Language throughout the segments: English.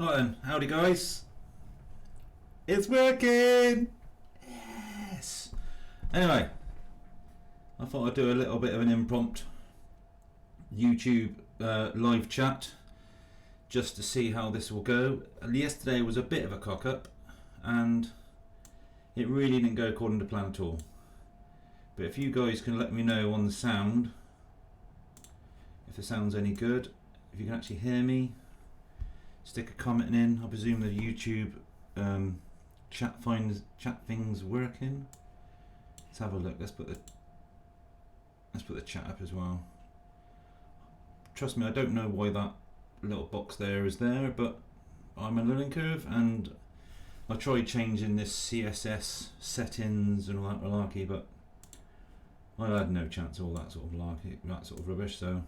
Right then, howdy guys. It's working! Yes! Anyway, I thought I'd do a little bit of an impromptu YouTube live chat just to see how this will go. Yesterday was a bit of a cock up and it really didn't go according to plan at all. But if you guys can let me know on the sound, if the sound's any good, if you can actually hear me, stick a comment in. I presume the YouTube chat thing's working. Let's have a look. Let's put the chat up as well. Trust me, I don't know why that little box there is there, but I'm a learning curve, and I tried changing this CSS settings and all that malarkey, but I had no chance of all that sort of malarkey, that sort of rubbish. So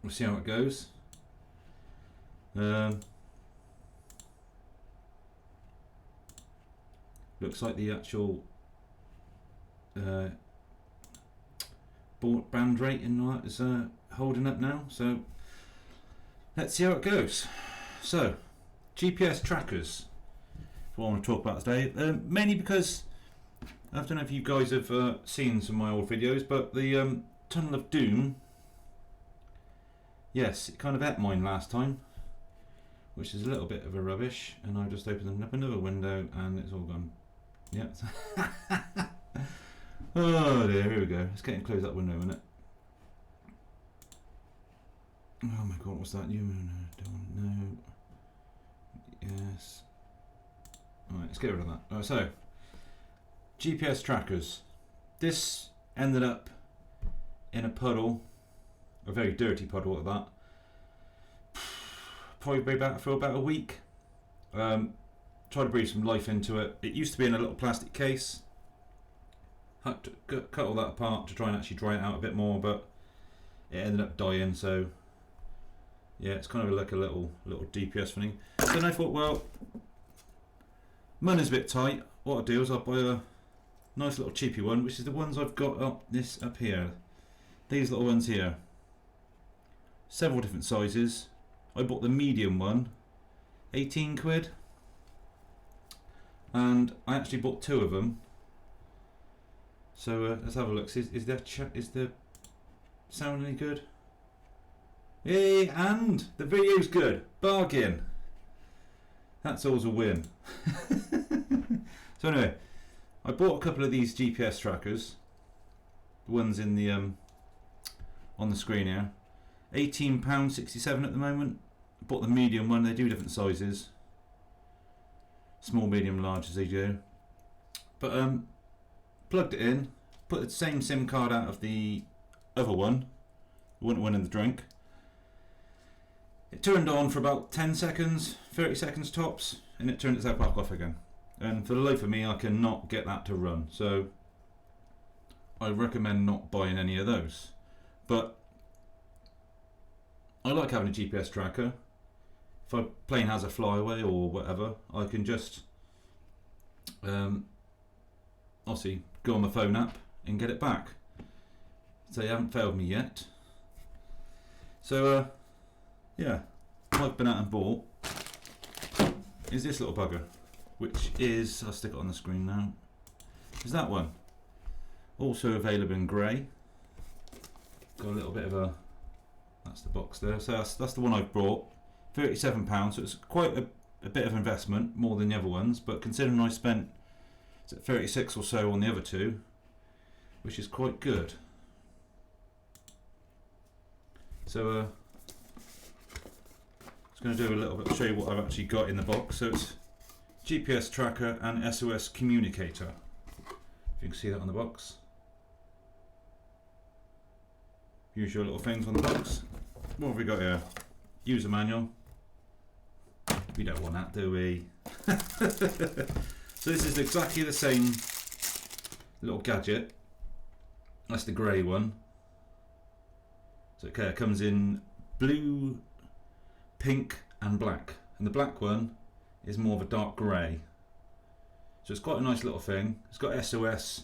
we'll see how it goes. Looks like the actual band rate and all that is holding up now, so let's see how it goes. So GPS trackers is what I want to talk about today, mainly because I don't know if you guys have seen some of my old videos, but the Tunnel of Doom, yes, it kind of ate mine last time, which is a little bit of a rubbish, and I just opened up another window and it's all gone. Yeah. Oh dear, here we go. Let's get and close that window a minute. Oh my god, what's that? You don't know. Yes. Alright, let's get rid of that. Alright, so GPS trackers. This ended up in a puddle, a very dirty puddle at that. Probably for about a week. Tried to breathe some life into it. It used to be in a little plastic case. Had to cut all that apart to try and actually dry it out a bit more, but it ended up dying. So yeah, it's kind of like a little DPS thing. Then I thought, well, money's a bit tight. What I'll do is I'll buy a nice little cheapy one, which is the ones I've got up here. These little ones here. Several different sizes. I bought the medium one, 18 quid. And I actually bought two of them. So let's have a look. Is the sound any good? Yay! And the video's good. Bargain. That's always a win. So anyway, I bought a couple of these GPS trackers. The ones in the on the screen here. £18.67 at the moment. I bought the medium one. They do different sizes. Small, medium, large as they do. But plugged it in, put the same SIM card out of the other one, the one in the drink. It turned on for about 10 seconds, 30 seconds tops, and it turned itself back off again. And for the life of me, I cannot get that to run. So I recommend not buying any of those. But I like having a GPS tracker. If a plane has a flyaway or whatever, I can just obviously go on the phone app and get it back. So they haven't failed me yet. So yeah, what I've been out and bought is this little bugger, which is, I'll stick it on the screen now, is that one. Also available in grey. Got a little bit of a, that's the box there, so that's the one I've brought. £37, so it's quite a bit of investment, more than the other ones, but considering I spent 36 or so on the other two, which is quite good. So just going to do a little bit, show you what I've actually got in the box. So it's GPS tracker and SOS communicator, if you can see that on the box. Usual little things on the box. What have we got here? User manual. We don't want that, do we? So this is exactly the same little gadget. That's the grey one. So it comes in blue, pink and black. And the black one is more of a dark grey. So it's quite a nice little thing. It's got SOS.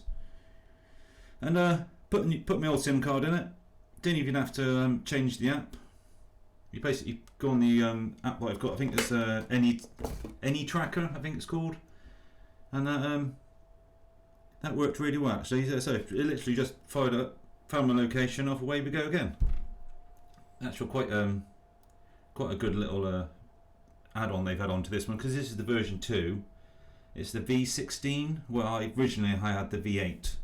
And put my old SIM card in it. Didn't even have to change the app. You basically go on the app that I've got. I think it's Any Tracker, I think it's called, and that worked really well actually. So it literally just fired up, found my location, off away we go again. Actually, quite a good little add-on they've had onto this one, because this is the version 2. It's the V16. Well, originally I had the V8.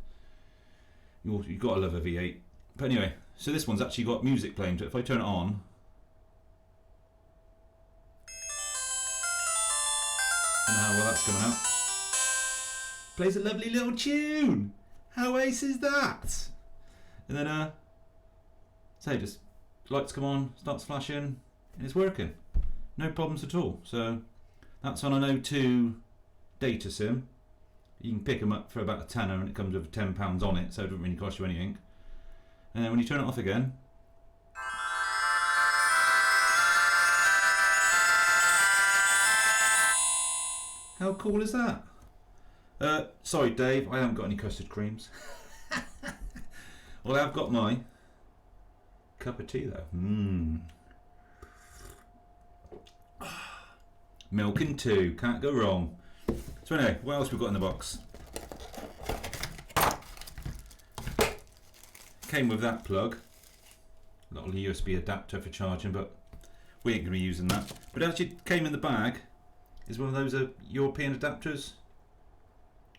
You've got to love a V8. But anyway, so this one's actually got music playing to it. If I turn it on, and how well that's coming out. Plays a lovely little tune. How ace is that? And then say just lights come on, starts flashing, and it's working. No problems at all. So that's on an O2 data sim. You can pick them up for about a tenner, and it comes with £10 on it, so it doesn't really cost you anything. And then when you turn it off again, how cool is that? Sorry Dave, I haven't got any custard creams. Well, I've got my cup of tea though. Milk and 2, can't go wrong. So anyway, what else we got in the box? Came with that plug, little USB adapter for charging, but we ain't going to be using that. But actually came in the bag is one of those European adapters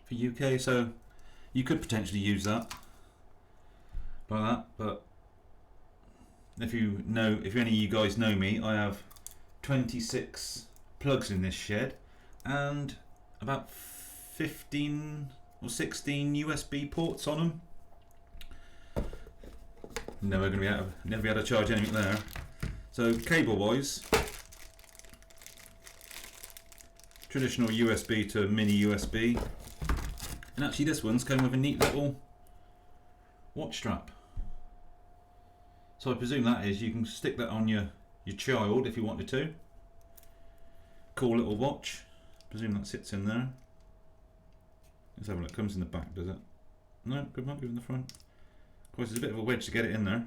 for UK, so you could potentially use that like that. But if any of you guys know me, I have 26 plugs in this shed and about 15 or 16 USB ports on them. Never be able to charge anything there. So cable wise, traditional USB to mini USB, and actually this one's come with a neat little watch strap. So I presume that is, you can stick that on your child if you wanted to. Cool little watch. Presume that sits in there. Let's have a look. It comes in the back, does it? No, good might be in the front. Of course, there's a bit of a wedge to get it in there.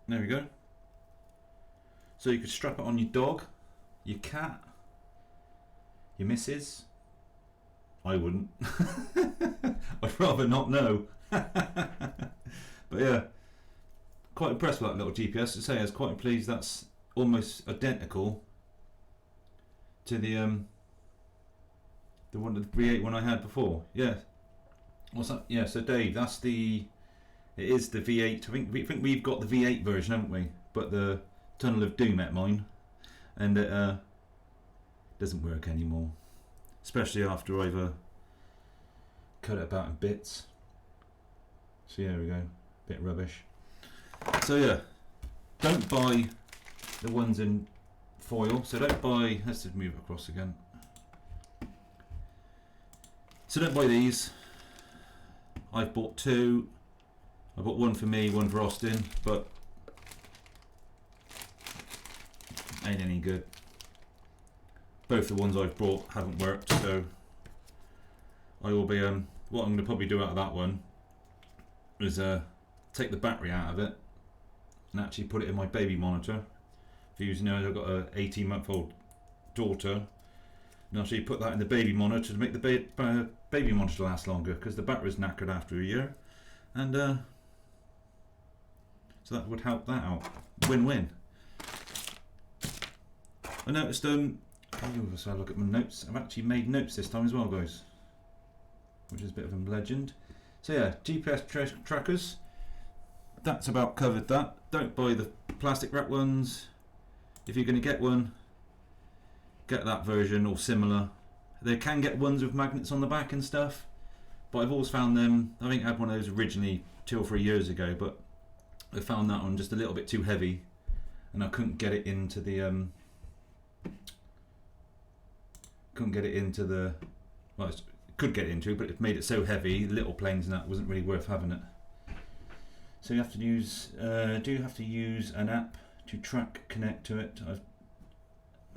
There we go. So you could strap it on your dog, your cat, your missus. I wouldn't. I'd rather not know. But yeah, quite impressed with that little GPS. To say, I was quite pleased. That's almost identical to the one, the V8 one I had before. Yeah. What's that? Yeah. So Dave, that's it is the V8. I think we've got the V8 version, haven't we? But the Tunnel of Doom at mine, and it doesn't work anymore. Especially after I've cut it about in bits. So yeah, there we go. Bit rubbish. So yeah, don't buy the ones in foil. So don't buy. Let's just move across again. So don't buy these. I've bought 2. I bought one for me, one for Austin, but ain't any good. Both the ones I've brought haven't worked, so I will be what I'm going to probably do out of that one is take the battery out of it and actually put it in my baby monitor. For using it, I've got a 18-month-old daughter, and actually put that in the baby monitor to make the baby monitor last longer, because the battery's knackered after a year, and so that would help that out. Win-win. I noticed so I look at my notes. I've actually made notes this time as well, guys, which is a bit of a legend. So yeah, GPS trackers. That's about covered that. Don't buy the plastic wrap ones. If you're going to get one, get that version or similar. They can get ones with magnets on the back and stuff, but I've always found them. I think I had one of those originally 2 or 3 years ago, but I found that one just a little bit too heavy, and I couldn't get it into the well, could get into, but it made it so heavy, little planes and that wasn't really worth having it. So you have to use an app to connect to it.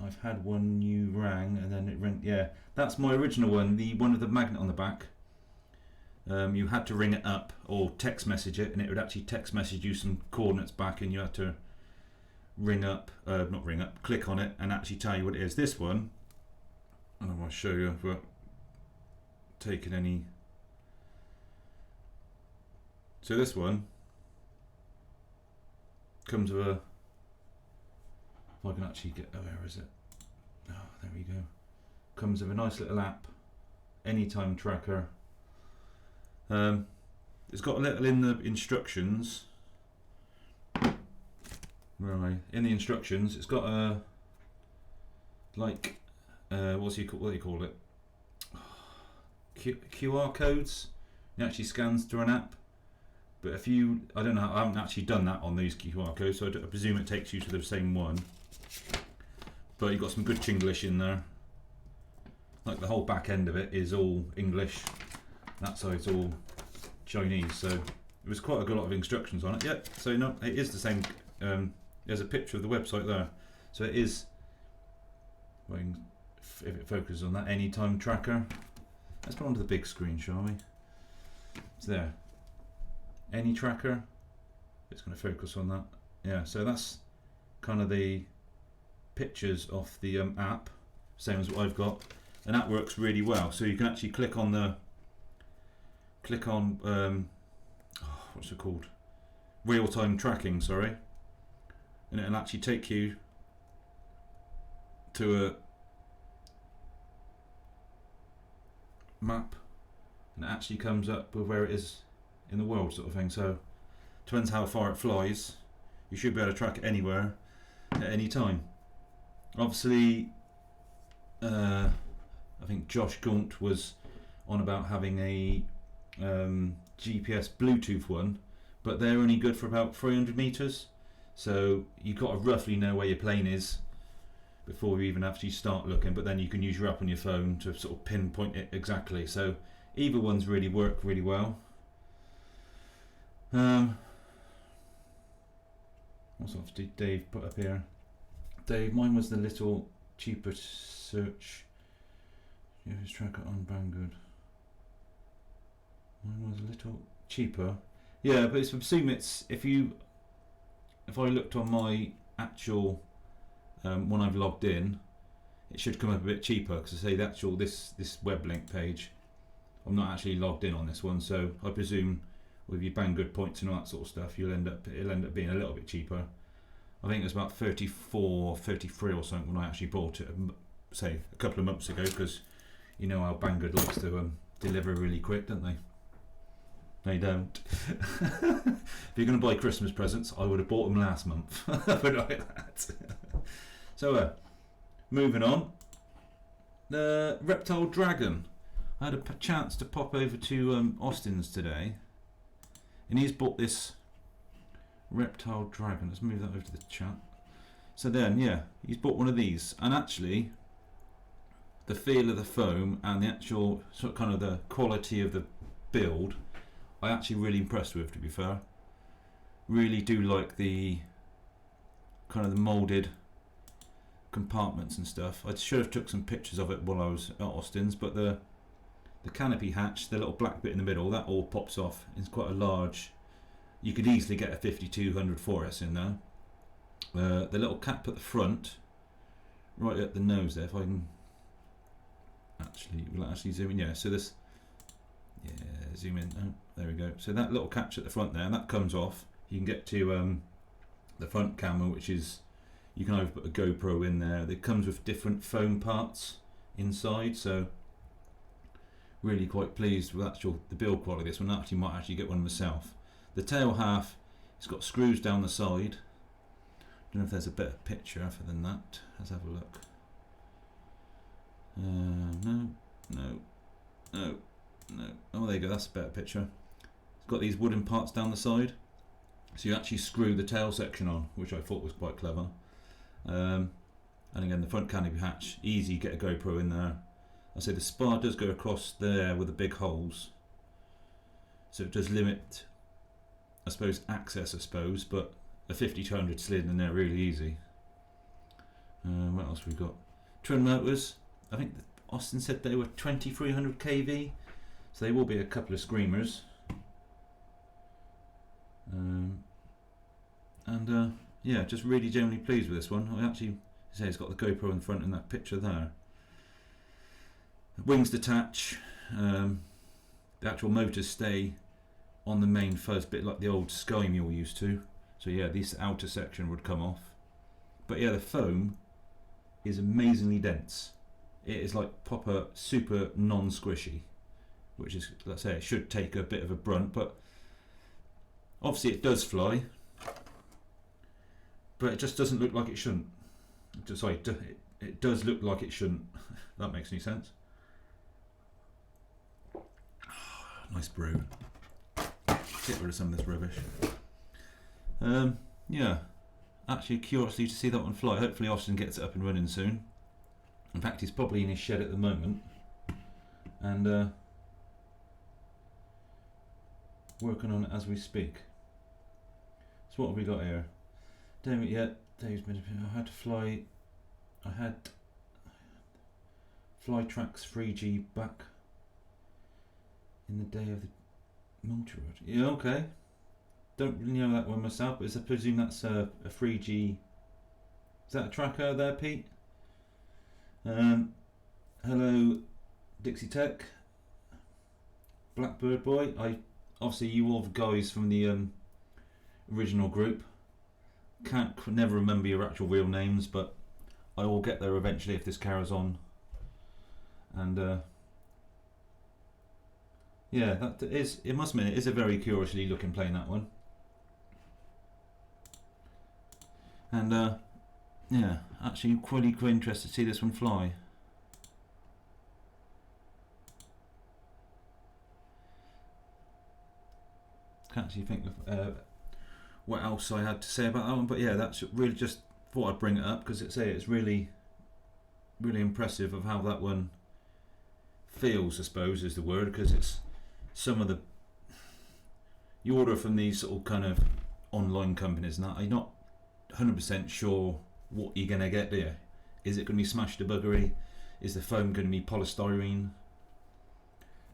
I've had one new rang and then it rang. Yeah, that's my original one, the one with the magnet on the back. you had to ring it up or text message it, and it would actually text message you some coordinates back, and you had to click on it and actually tell you what it is. This one, I don't want to show you if we're taking any. So this one comes with a, if I can actually get, where is it? Oh, there we go. Comes with a nice little app, anytime tracker. It's got a little in the instructions. Where am I? In the instructions, it's got a like what do you call it? QR codes. It actually scans through an app. But if you, I don't know, I haven't actually done that on these QR codes, so I presume it takes you to the same one. But you've got some good Chinglish in there. Like the whole back end of it is all English. That side's all Chinese, so it was quite a good lot of instructions on it. Yep, so no, it is the same. There's a picture of the website there. So it is, if it focuses on that, anytime tracker. Let's put it onto the big screen, shall we? It's there. Any tracker. It's going to focus on that. Yeah, so that's kind of the pictures of the app, same as what I've got, and that works really well. So you can actually click on what's it called? Real-time tracking, sorry, and it'll actually take you to a map, and it actually comes up with where it is in the world, sort of thing. So depends how far it flies. You should be able to track it anywhere at any time. Obviously, I think Josh Gaunt was on about having a GPS Bluetooth one, but they're only good for about 300 meters. So you've got to roughly know where your plane is before you even actually start looking. But then you can use your app on your phone to sort of pinpoint it exactly. So either one's really work really well. What's else did Dave put up here? Dave, mine was the little cheaper search. Yeah, his tracker on Banggood. Mine was a little cheaper. Yeah, but it's assume it's if I looked on my actual when I've logged in, it should come up a bit cheaper because I say the actual this web link page. I'm not actually logged in on this one, so I presume with your Banggood points and all that sort of stuff, it'll end up being a little bit cheaper. I think it was about 34, 33 or something when I actually bought it, say a couple of months ago, because you know how Banggood likes to deliver really quick, don't they? They don't. If you're going to buy Christmas presents, I would have bought them last month. But like that. So, moving on. The Reptile Dragon. I had a chance to pop over to Austin's today, and he's bought this Reptile Dragon. Let's move that over to the chat. So then, yeah, he's bought one of these, and actually, the feel of the foam and the actual sort of kind of the quality of the build, I actually really impressed with. To be fair, really do like the kind of the moulded compartments and stuff. I should have took some pictures of it while I was at Austin's, but the canopy hatch, the little black bit in the middle, that all pops off. It's quite a large. You could easily get a 5200 4S in there. The little cap at the front, right at the nose there. If I can actually zoom in. Yeah. So this. Yeah, zoom in. Oh, there we go. So that little catch at the front there, and that comes off. You can get to the front camera, which is you can either put a GoPro in there. It comes with different foam parts inside, so really quite pleased with the build quality of this one. I actually might get one myself. The tail half, it's got screws down the side. Don't know if there's a better picture other than that. Let's have a look. No. Oh, there you go. That's a better picture. It's got these wooden parts down the side, so you actually screw the tail section on, which I thought was quite clever. And again, the front canopy hatch, easy. Get a GoPro in there. I say the spar does go across there with the big holes, so it does limit, I suppose, access. But a 5200 slid in there really easy. What else we got? Twin motors. I think Austin said they were 2300 kV. So they will be a couple of screamers. Yeah, just really generally pleased with this one. I actually say it's got the GoPro in front in that picture there. The wings detach. The actual motors stay on the main fuzz, bit like the old Sky Mule used to. So yeah, this outer section would come off. But yeah, the foam is amazingly dense. It is like proper super non-squishy, which is, let's say, it should take a bit of a brunt, but obviously it does fly, but it just doesn't look like it shouldn't. Sorry, it does look like it shouldn't. If that makes any sense. Nice brew. Get rid of some of this rubbish. Yeah, actually curiously to see that one fly. Hopefully Austin gets it up and running soon. In fact, he's probably in his shed at the moment, and working on it as we speak. So what have we got here? David, yeah, Dave's been. I had to fly. I had Flytrax 3G back in the day of the multi-road. Yeah, okay. Don't really know that one myself, but I presume that's a 3G. Is that a tracker there, Pete? Hello, Dixie Tech, Blackbird Boy. Obviously you all the guys from the original group. Never remember your actual real names, but I will get there eventually if this carries on. And yeah, that is. It must admit, it is a very curiously looking plane, that one. And yeah, actually quite interested to see this one fly. Can't actually think of what else I had to say about that one, but yeah, that's really just thought I'd bring it up because it's really impressive of how that one feels, I suppose is the word, because it's some of the you order from these sort of kind of online companies and that, you're not 100% sure what you're going to get there. Is it going to be smashed to buggery? Is the foam going to be polystyrene?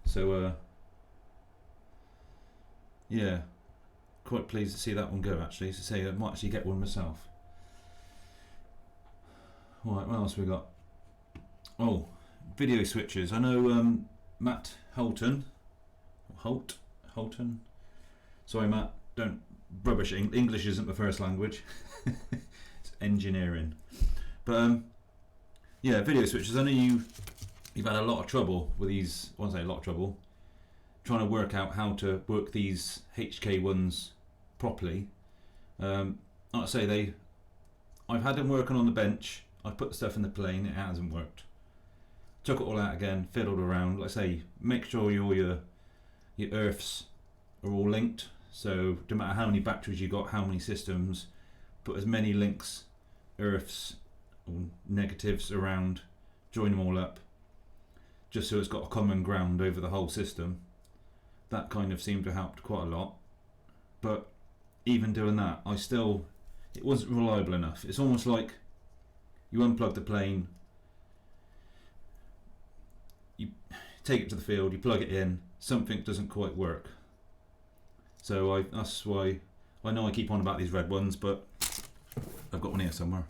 So yeah, quite pleased to see that one go actually. To say I might actually get one myself. Right, what else we got? Oh, video switches. I know Matt Holton. Sorry, Matt. Don't rubbish. English isn't my first language. It's engineering. But yeah, video switches. I know you've had a lot of trouble with these. I won't say a lot of trouble. Trying to work out how to work these HK ones properly. Like I say, I've had them working on the bench. I've put the stuff in the plane. It hasn't worked. Took it all out again. Fiddled around. Like I say, make sure your earths are all linked. So no matter how many batteries you got, how many systems, put as many links, earths or negatives around, join them all up, just so it's got a common ground over the whole system. That kind of seemed to help quite a lot. But even doing that, it wasn't reliable enough. It's almost like you unplug the plane, you take it to the field, you plug it in, something doesn't quite work. So that's why I know I keep on about these red ones, but I've got one here somewhere.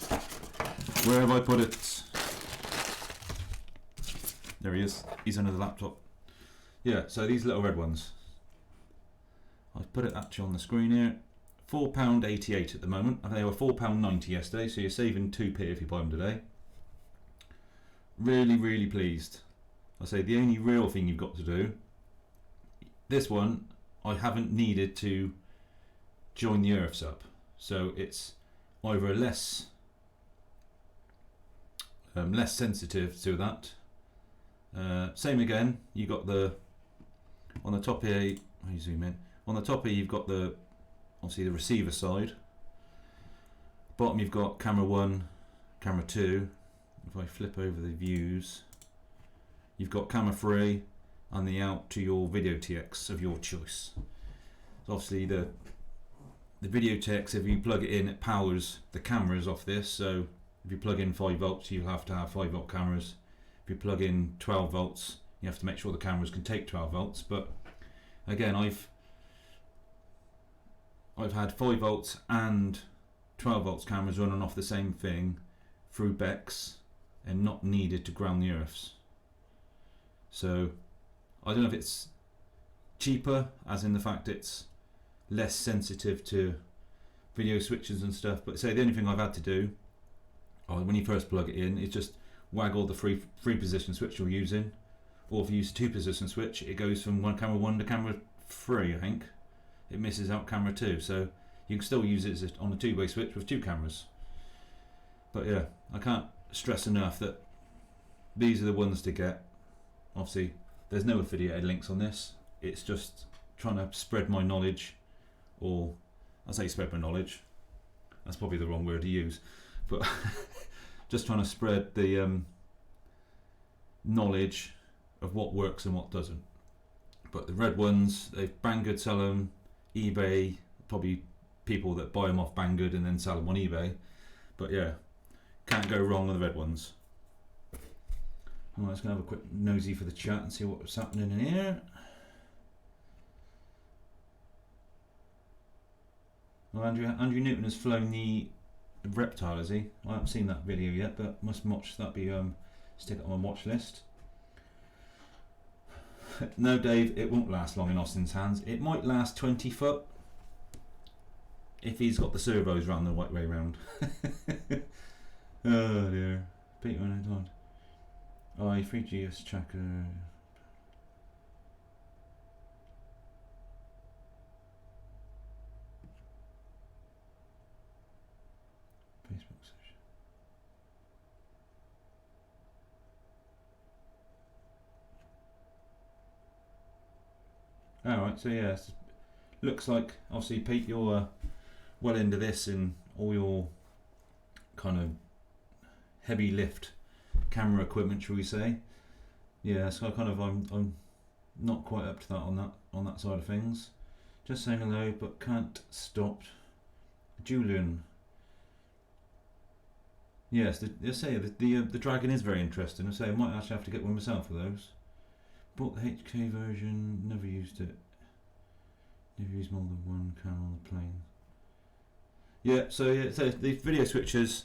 Where have I put it? There he is. He's under the laptop. Yeah, so these little red ones. I've put it actually on the screen here. £4.88 at the moment. They were £4.90 yesterday, so you're saving 2p if you buy them today. Really pleased. I say the only real thing you've got to do, this one I haven't needed to join the earths up, so it's either less sensitive to that. Same again, you got on the top here, how you zoom in, on the top here you've got obviously the receiver side, bottom you've got camera 1, camera 2, if I flip over the views, you've got camera 3 and the out to your video TX of your choice. So obviously the video TX, if you plug it in, it powers the cameras off this, so if you plug in 5 volts you'll have to have 5 volt cameras. If you plug in 12 volts you have to make sure the cameras can take 12 volts. But again, I've had 5 volts and 12 volts cameras running off the same thing through BECS and not needed to ground the earths. So I don't know if it's cheaper, as in the fact it's less sensitive to video switches and stuff, but say the only thing I've had to do when you first plug it in is just waggle the three position switch you're using, or if you use a 2 position switch, it goes from camera 1 to camera 3, I think. It misses out camera 2, so you can still use it on a 2-way switch with 2 cameras. But yeah, I can't stress enough that these are the ones to get. Obviously there's no affiliated links on this, it's just trying to spread my knowledge, or I say spread my knowledge, that's probably the wrong word to use, but just trying to spread the knowledge of what works and what doesn't. But the red ones, Banggood sell them, eBay, probably people that buy them off Banggood and then sell them on eBay. But yeah, can't go wrong with the red ones. Right, let's go have a quick nosy for the chat and see what's happening in here. Well, Andrew Newton has flown the Reptile, has he? I haven't seen that video yet, but must watch that. Stick it on my watch list. No, Dave, it won't last long in Austin's hands. It might last 20 foot if he's got the servos round the right way round. Oh dear. Peter and I don't. Oh, 3GS tracker. Facebook search. Alright, so yeah, looks like obviously Pete, you're well into this and all your kind of heavy lift camera equipment, shall we say? Yeah, so I'm not quite up to that on that side of things. Just saying hello, but can't stop. Julian. Yes, the Dragon is very interesting. I say I might actually have to get one myself of those. Bought the HK version, never used it. Never used more than one camera on the plane. Yeah, so the video switches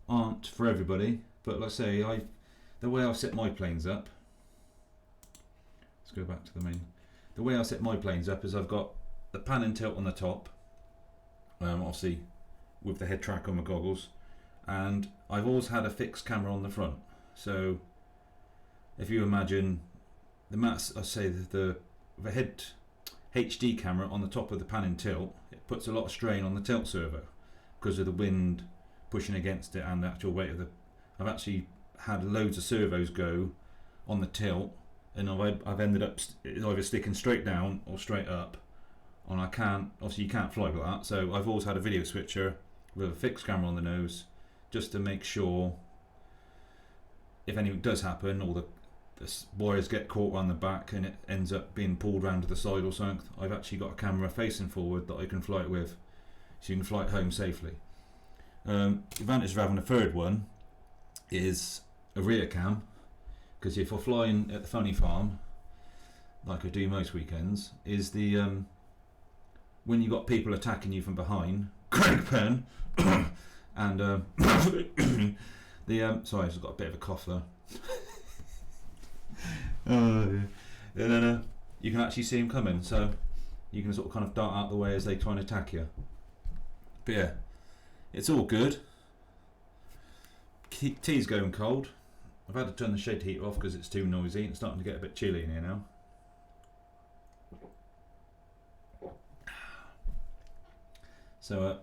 aren't for everybody, but let's say the way I set my planes up. Let's go back to the main. The way I set my planes up is I've got the pan and tilt on the top, obviously with the head track on my goggles, and I've always had a fixed camera on the front. So if you imagine the mass, I say the head HD camera on the top of the pan and tilt, it puts a lot of strain on the tilt servo because of the wind pushing against it and the actual weight of the. I've actually had loads of servos go on the tilt, and I've ended up either sticking straight down or straight up, and I can't. Obviously, you can't fly with that. So I've always had a video switcher with a fixed camera on the nose, just to make sure if anything does happen, or the wires get caught around the back and it ends up being pulled round to the side or something, I've actually got a camera facing forward that I can fly it with, so you can fly it home safely. The advantage of having a third one is a rear cam, because if you're flying at the funny farm, like I do most weekends, is the when you got people attacking you from behind, Craig Penn, and sorry, I've got a bit of a cough there. And then you can actually see him coming, so you can sort of kind of dart out the way as they try and attack you. But yeah, it's all good. Tea's going cold. I've had to turn the shed heater off because it's too noisy. It's starting to get a bit chilly in here now. So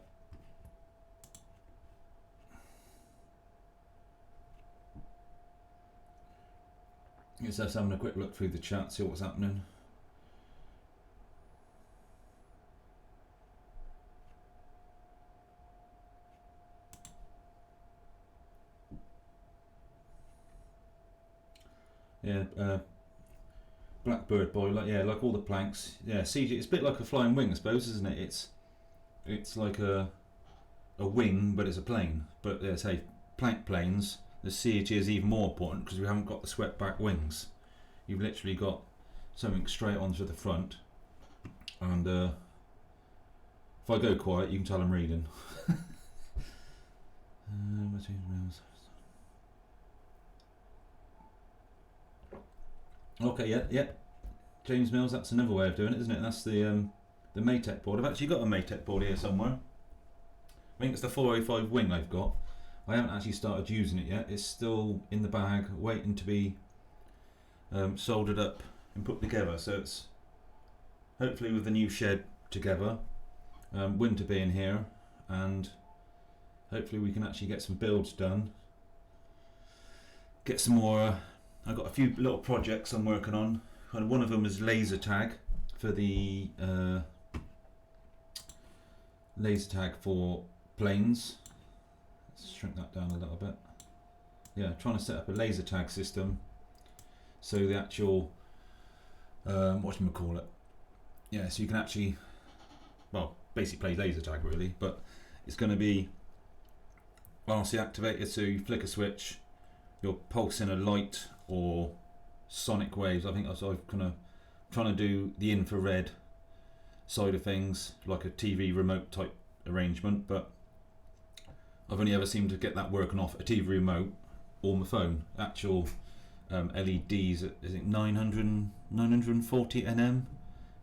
just having a quick look through the chat, see what's happening. Yeah, Blackbird boy, like all the planks. Yeah, CG. It's a bit like a flying wing, I suppose, isn't it? It's like a wing, but it's a plane. But say plank planes, the CG is even more important because we haven't got the swept back wings. you've literally got something straight onto the front, and if I go quiet you can tell I'm reading. Okay, yeah, James Mills, that's another way of doing it, isn't it? That's the Maytec board. I've actually got a Maytec board here somewhere. I think it's the 405 wing I've got. I haven't actually started using it yet. It's still in the bag, waiting to be soldered up and put together. So it's hopefully with the new shed together, winter being here, and hopefully we can actually get some builds done. Get some more. I've got a few little projects I'm working on. And one of them is laser tag for the laser tag for planes. Let's shrink that down a little bit. Yeah, trying to set up a laser tag system so the actual whatchamacallit, yeah, so you can actually, well, basically play laser tag really, but it's going to be RC activated, so you flick a switch, you're pulsing a light or sonic waves. I think I've kind of trying to do the infrared side of things, like a TV remote type arrangement, but I've only ever seemed to get that working off a TV remote or my phone. Actual LEDs, I think 940 nm,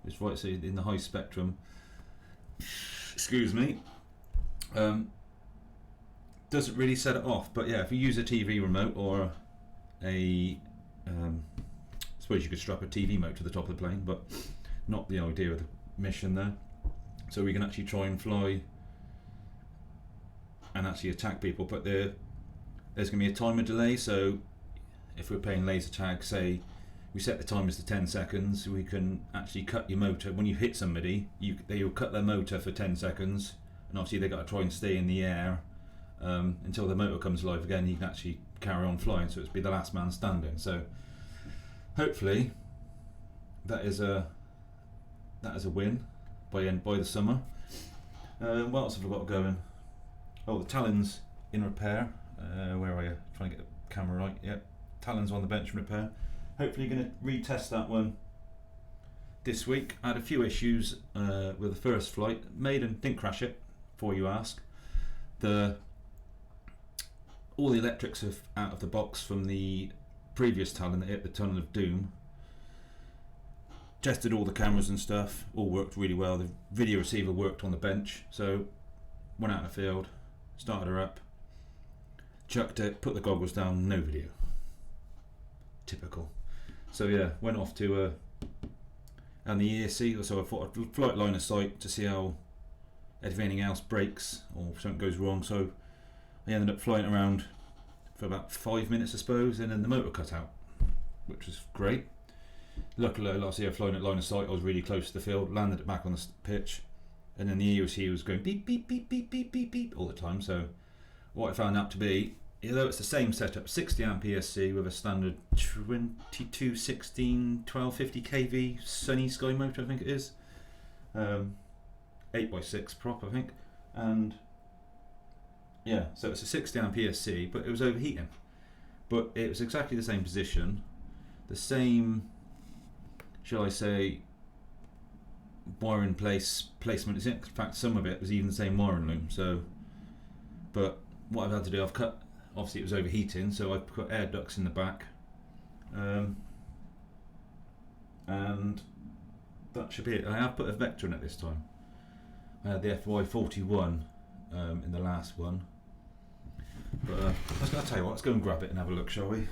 it's right, so in the high spectrum. Excuse me. Doesn't really set it off, but yeah, if you use a TV remote or a I suppose you could strap a TV motor to the top of the plane, but not the idea of the mission there. So we can actually try and fly and actually attack people, but there's going to be a timer delay, so if we're playing laser tag, say we set the timers to 10 seconds, we can actually cut your motor. When you hit somebody, they will cut their motor for 10 seconds, and obviously they've got to try and stay in the air until the motor comes alive again. You can actually carry on flying, so it's be the last man standing. So hopefully that is a win by the summer. What else have I got going? Oh, the Talon's in repair. Where are you? Trying to get the camera right. Yep, Talon's on the bench in repair. Hopefully going to retest that one this week. I had a few issues with the first flight. Made and didn't crash it, before you ask. All the electrics are out of the box from the previous Talon that hit the Tunnel of Doom. Tested all the cameras and stuff, all worked really well. The video receiver worked on the bench, so went out in the field, started her up, chucked it, put the goggles down, no video. Typical. So yeah, went off to and the ESC, so I thought I'd flight line of sight to see how if anything else breaks or something goes wrong. So I ended up flying around for about 5 minutes I suppose, and then the motor cut out, which was great. Luckily last year flying at line of sight, I was really close to the field, landed it back on the pitch, and then the EOC was going beep beep beep beep beep beep beep all the time. So what I found out to be, although it's the same setup, 60 amp ESC with a standard 2216 1250 kV Sunny Sky motor, I think it is, 8x6 prop I think, and yeah, so it's a 60 amp ESC, but it was overheating. But it was exactly the same position, the same, shall I say, wiring placement. In fact, some of it was even the same wiring loom. So, but what I've had to do, I've cut. Obviously, it was overheating, so I've put air ducts in the back, and that should be it. I have put a Vector in it this time. I had the FY41 in the last one, but I'll tell you what, let's go and grab it and have a look, shall we?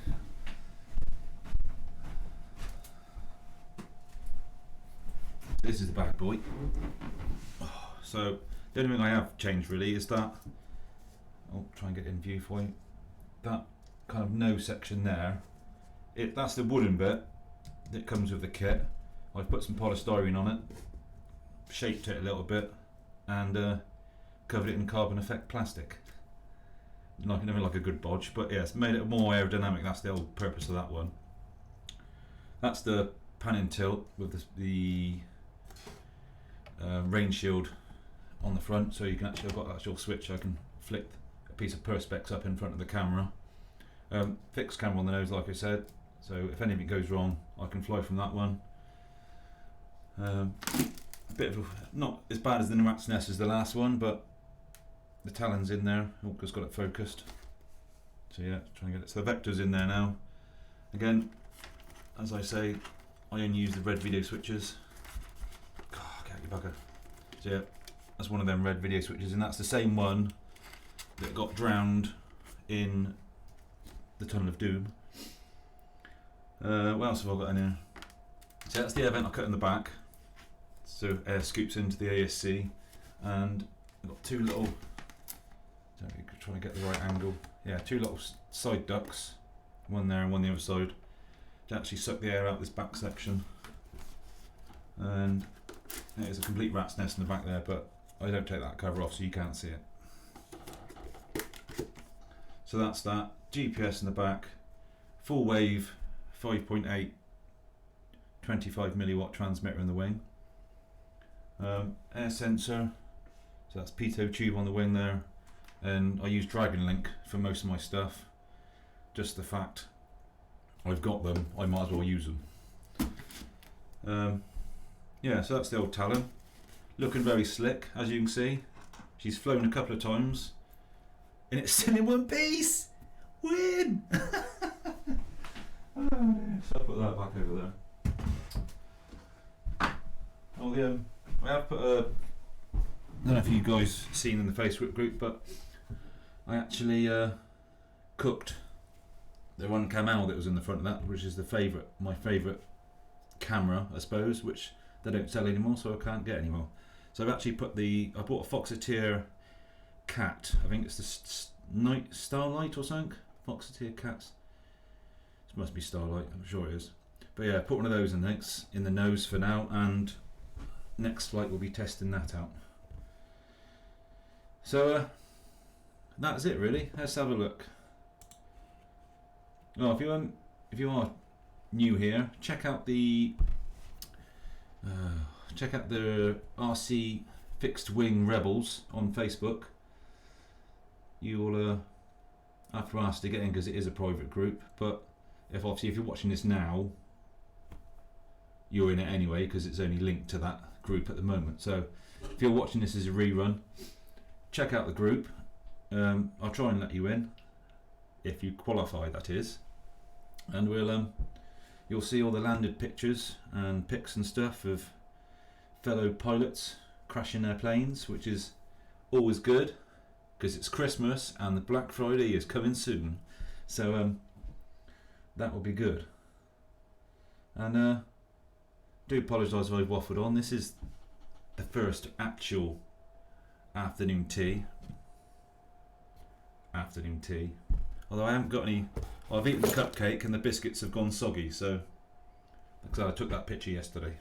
This is the bad boy. So the only thing I have changed really is that, I'll try and get in view for you, that kind of nose section there, that's the wooden bit that comes with the kit. I've put some polystyrene on it, shaped it a little bit, and covered it in carbon effect plastic. Never like a good bodge, but yeah, it's made it more aerodynamic. That's the whole purpose of that one. That's the pan and tilt with the rain shield on the front, so you can actually, I've got that actual switch, I can flick a piece of perspex up in front of the camera. Fixed camera on the nose, like I said. so if anything goes wrong, I can fly from that one. A bit of not as bad as the rat's nest as the last one, but the Talon's in there. Oh, just got it focused. So yeah, trying to get it. So the Vector's in there now. Again, as I say, I only use the red video switches. God, get out your bugger. So yeah, that's one of them red video switches, and that's the same one that got drowned in the Tunnel of Doom. What else have I got in here? So that's the air vent I cut in the back. So air scoops into the ASC, and I've got two little, trying to get the right angle. Yeah, two little side ducts, one there and one the other side, to actually suck the air out this back section. And there's a complete rat's nest in the back there, but I don't take that cover off so you can't see it. So that's that. GPS in the back, full wave, 5.8, 25 milliwatt transmitter in the wing. Air sensor, so that's pitot tube on the wing there, and I use Dragon Link for most of my stuff. Just the fact I've got them, I might as well use them. Yeah, so that's the old Talon, looking very slick as you can see. She's flown a couple of times, and it's still in one piece. Win! So I'll put that back over there. Oh, I have put a, I don't know if you guys seen in the Facebook group, but I actually cooked the one Camel that was in the front of that, which is my favourite camera, I suppose, which they don't sell anymore, so I can't get anymore. So I've actually I bought a Foxeteer Cat. I think it's the Starlight or something. Foxeteer Cats. This must be Starlight, I'm sure it is. But yeah, put one of those in the nose for now, and next flight we'll be testing that out. So that's it really. Let's have a look. Oh, if you are new here, check out the RC Fixed Wing Rebels on Facebook. You will have to ask to get in because it is a private group, but if you're watching this now, you're in it anyway because it's only linked to that group at the moment. So if you're watching this as a rerun, check out the group. I'll try and let you in if you qualify, that is, and you'll see all the landed pictures and pics and stuff of fellow pilots crashing their planes, which is always good because it's Christmas and the Black Friday is coming soon, so that will be good. And do apologise if I've waffled on. This is the first actual afternoon tea. Although I haven't got any. I've eaten the cupcake and the biscuits have gone soggy, so because I took that picture yesterday.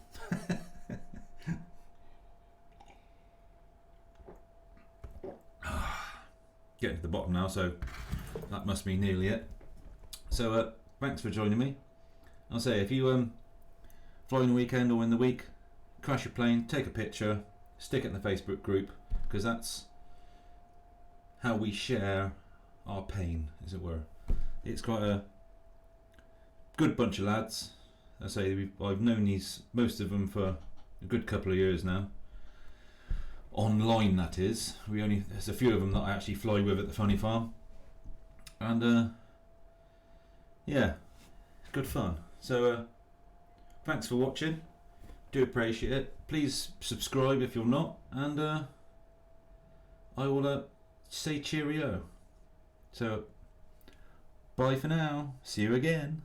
Getting to the bottom now, so that must be nearly it. So thanks for joining me. I'll say if you fly in the weekend or in the week, crash your plane, take a picture, stick it in the Facebook group, because that's how we share our pain, as it were. It's quite a good bunch of lads. I say I've known most of them for a good couple of years now. Online, that is. There's a few of them that I actually fly with at the Funny Farm, and yeah, it's good fun. So thanks for watching. Do appreciate it. Please subscribe if you're not, and I will say cheerio. So bye for now. See you again.